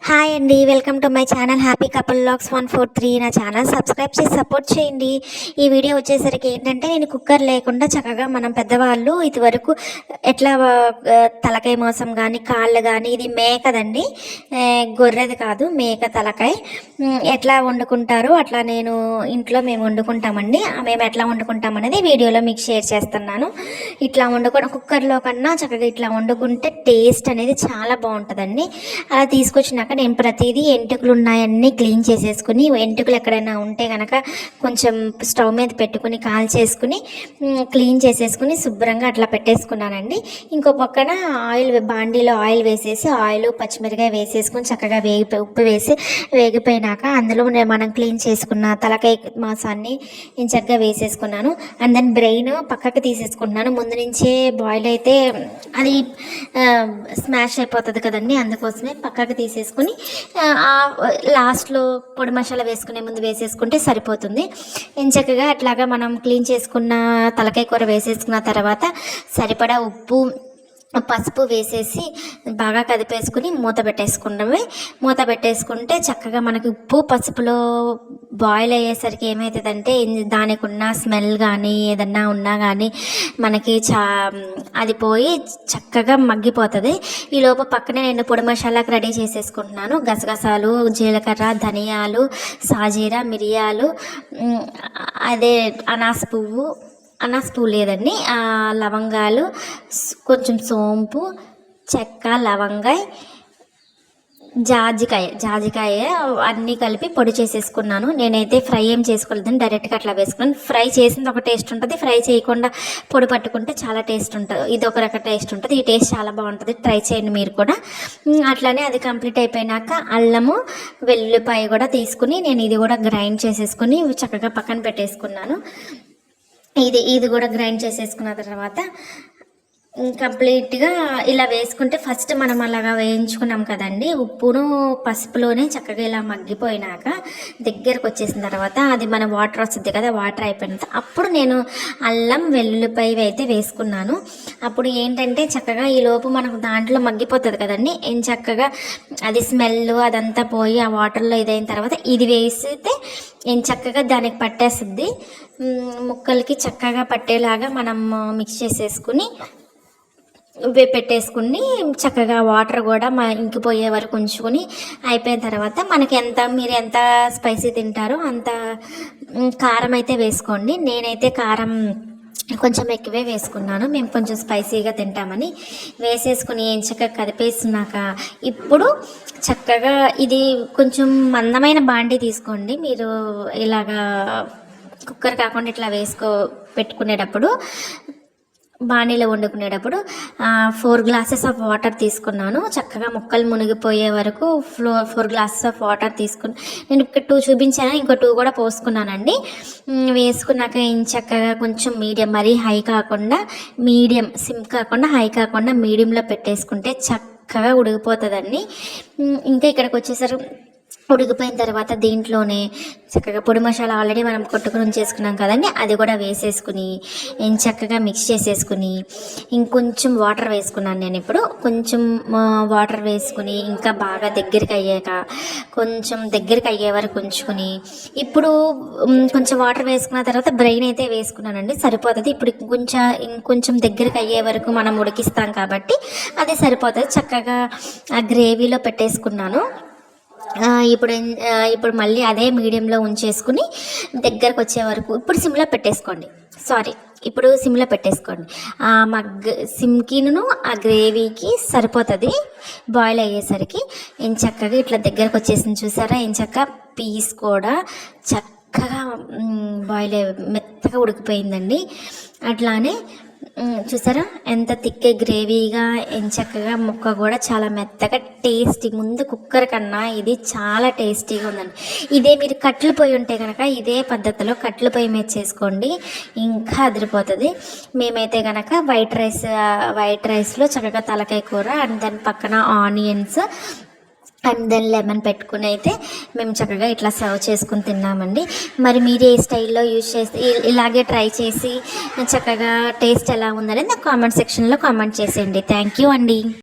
Hi అండి, welcome to my channel happy couple vlogs 143. నా channel subscribe చేసి support చేయండి. ఈ వీడియో వచ్చేసరికి ఏంటంటే, నేను కుక్కర్ లేకుండా చక్కగా మనం పెద్దవాళ్ళు ఇదివరకు ఎట్లా తలకాయ మోసం కానీ కాళ్ళు కానీ, ఇది మేకదండి, గొర్రెది కాదు, మేక తలకాయ ఎట్లా వండుకుంటారో అట్లా నేను ఇంట్లో మేము వండుకుంటామండి. మేము ఎట్లా వండుకుంటాం అనేది వీడియోలో మీకు షేర్ చేస్తున్నాను. ఇట్లా వండుకోవడం కుక్కర్లో కన్నా చక్కగా ఇట్లా వండుకుంటే టేస్ట్ అనేది చాలా బాగుంటుందండి. అలా తీసుకొచ్చినాక నేను ప్రతిదీ ఎంటుకలు ఉన్నాయన్నీ క్లీన్ చేసేసుకుని, ఎంటుకలు ఎక్కడైనా ఉంటే కనుక కొంచెం స్టవ్ మీద పెట్టుకుని కాల్చేసుకుని క్లీన్ చేసేసుకుని శుభ్రంగా అట్లా పెట్టేసుకున్నానండి. ఇంకో పక్కన బాండీలో ఆయిల్ వేసేసి ఆయిల్ పచ్చిమిరకాయ వేసేసుకుని చక్కగా ఉప్పు వేసి వేగిపోయినాక అందులో మనం క్లీన్ చేసుకున్న తలకాయ మాంసాన్ని నేను చక్కగా వేసేసుకున్నాను. అండ్ దెన్ బ్రెయిన్ పక్కకు తీసేసుకుంటున్నాను. ముందు నుంచే బాయిల్ అయితే అది స్మాష్ అయిపోతుంది కదండి, అందుకోసమే పక్కకు తీసేసుకుని లాస్ట్లో పొడి మసాలా వేసుకునే ముందు వేసేసుకుంటే సరిపోతుంది. చక్కగా అట్లాగా మనం క్లీన్ చేసుకున్న తలకాయ కూర వేసేసుకున్న తర్వాత సరిపడా ఉప్పు పసుపు వేసేసి బాగా కదిపేసుకుని మూత పెట్టేసుకుంటే చక్కగా మనకి ఉప్పు పసుపులో బాయిల్ అయ్యేసరికి ఏమవుతుందంటే దానికి ఉన్న స్మెల్ కానీ ఏదన్నా ఉన్నా కానీ మనకి అది పోయి చక్కగా మగ్గిపోతుంది. ఈ లోపు పక్కనే నేను పొడి మసాలాకు రెడీ చేసేసుకుంటున్నాను. గసగసాలు, జీలకర్ర, ధనియాలు, సాజీరా, మిరియాలు, అదే అనాస పువ్వు లేదండి, లవంగాలు, కొంచెం సోంపు, చెక్క, లవంగాయ, జాజికాయ అన్నీ కలిపి పొడి చేసేసుకున్నాను. నేనైతే ఫ్రై ఏం చేసుకోలేదని డైరెక్ట్గా అట్లా వేసుకున్నాను. ఫ్రై చేసింది ఒక టేస్ట్ ఉంటుంది, ఫ్రై చేయకుండా పొడి పట్టుకుంటే చాలా టేస్ట్ ఉంటుంది. ఇది ఒక రకం టేస్ట్ ఉంటుంది. ఈ టేస్ట్ చాలా బాగుంటుంది, ట్రై చేయండి మీరు కూడా. అట్లానే అది కంప్లీట్ అయిపోయినాక అల్లము, వెల్లుల్లిపాయ కూడా తీసుకుని నేను ఇది కూడా గ్రైండ్ చేసేసుకుని చక్కగా పక్కన పెట్టేసుకున్నాను. ఇది కూడా గ్రైండ్ చేసేసుకున్న తర్వాత కంప్లీట్గా ఇలా వేసుకుంటే ఫస్ట్ మనం అలాగా వేయించుకున్నాం కదండి, ఉప్పును పసుపులోనే చక్కగా ఇలా మగ్గిపోయినాక దగ్గరకు వచ్చేసిన తర్వాత అది మన వాటర్ వస్తుంది కదా, వాటర్ అయిపోయిన అప్పుడు నేను అల్లం వెల్లుల్లిపాయ అయితే వేసుకున్నాను. అప్పుడు ఏంటంటే చక్కగా ఈ లోపు మనకు దాంట్లో మగ్గిపోతుంది కదండి, చక్కగా అది స్మెల్ అదంతా పోయి ఆ వాటర్లో ఇదైన తర్వాత ఇది వేసితే చక్కగా దానికి పట్టేస్తుంది. ముక్కలకి చక్కగా పట్టేలాగా మనం మిక్స్ చేసేసుకుని పెట్టేసుకుని చక్కగా వాటర్ కూడా ఇంకిపోయే వరకు ఉంచుకొని అయిపోయిన తర్వాత మీరు ఎంత స్పైసీ తింటారో అంత కారం అయితే వేసుకోండి. నేనైతే కారం కొంచెం ఎక్కువే వేసుకున్నాను, మేము కొంచెం స్పైసీగా తింటామని వేసేసుకుని చక్కగా కదిపేసినాక ఇప్పుడు చక్కగా ఇది కొంచెం మందమైన బాండీ తీసుకోండి. మీరు ఇలాగా కుక్కర్ కాకుండా ఇట్లా పెట్టుకునేటప్పుడు బాణీలో వండుకునేటప్పుడు 4 గ్లాసెస్ ఆఫ్ వాటర్ తీసుకున్నాను. చక్కగా ముక్కలు మునిగిపోయే వరకు 4 గ్లాసెస్ ఆఫ్ వాటర్ తీసుకుని నేను ఇక్కడ 2 చూపించాను, ఇంకో 2 కూడా పోసుకున్నానండి. వేసుకున్నాక చక్కగా కొంచెం మీడియం, మరీ హై కాకుండా మీడియం, సిమ్ కాకుండా హై కాకుండా మీడియంలో పెట్టేసుకుంటే చక్కగా ఉడికిపోతుందండి. ఇంకా ఇక్కడికి వచ్చేసరికి ఉడికిపోయిన తర్వాత దీంట్లోనే చక్కగా పొడి మసాలా ఆల్రెడీ మనం కొట్టుకుని ఉంచేసుకున్నాం కదండి, అది కూడా వేసేసుకుని చక్కగా మిక్స్ చేసేసుకుని ఇంకొంచెం వాటర్ వేసుకున్నాను. నేను ఇప్పుడు కొంచెం వాటర్ వేసుకుని ఇంకా బాగా దగ్గరికి అయ్యే వరకు ఉంచుకుని ఇప్పుడు కొంచెం వాటర్ వేసుకున్న తర్వాత బ్రెయిన్ అయితే వేసుకున్నానండి, సరిపోతుంది. ఇప్పుడు ఇంకొంచెం దగ్గరికి అయ్యే వరకు మనం ఉడికిస్తాం కాబట్టి అది సరిపోతుంది. చక్కగా ఆ గ్రేవీలో పెట్టేసుకున్నాను. ఇప్పుడు మళ్ళీ అదే మీడియంలో ఉంచేసుకుని దగ్గరకు వచ్చే వరకు ఇప్పుడు సిమ్లో పెట్టేసుకోండి. సిమ్కిను ఆ గ్రేవీకి సరిపోతుంది. బాయిల్ అయ్యేసరికి చక్కగా ఇట్లా దగ్గరకు వచ్చేసింది చూసారా, చక్కగా పీస్ కూడా చక్కగా మెత్తగా ఉడికిపోయిందండి. అట్లానే చూసారా ఎంత తిక్కే గ్రేవీగా, చక్కగా ముక్క కూడా చాలా మెత్తగా టేస్టీ. ముందు కుక్కర్ కన్నా ఇది చాలా టేస్టీగా ఉందండి. ఇదే మీరు కట్టెల పొయ్యి ఉంటే కనుక ఇదే పద్ధతిలో కట్టెల పొయ్యి మీద చేసుకోండి, ఇంకా అదిరిపోతుంది. మేమైతే కనుక వైట్ రైస్లో చక్కగా తలకాయ కూర అండ్ దాని పక్కన ఆనియన్స్ అండ్ దెన్ లెమన్ పెట్టుకుని అయితే మేము చక్కగా ఇట్లా సర్వ్ చేసుకుని తిన్నామండి. మరి మీరు ఏ స్టైల్లో యూజ్ చేస్తే ఇలాగే ట్రై చేసి చక్కగా టేస్ట్ ఎలా ఉందనేది నాకు కామెంట్ సెక్షన్లో కామెంట్ చేసేయండి. థ్యాంక్ యూ అండి.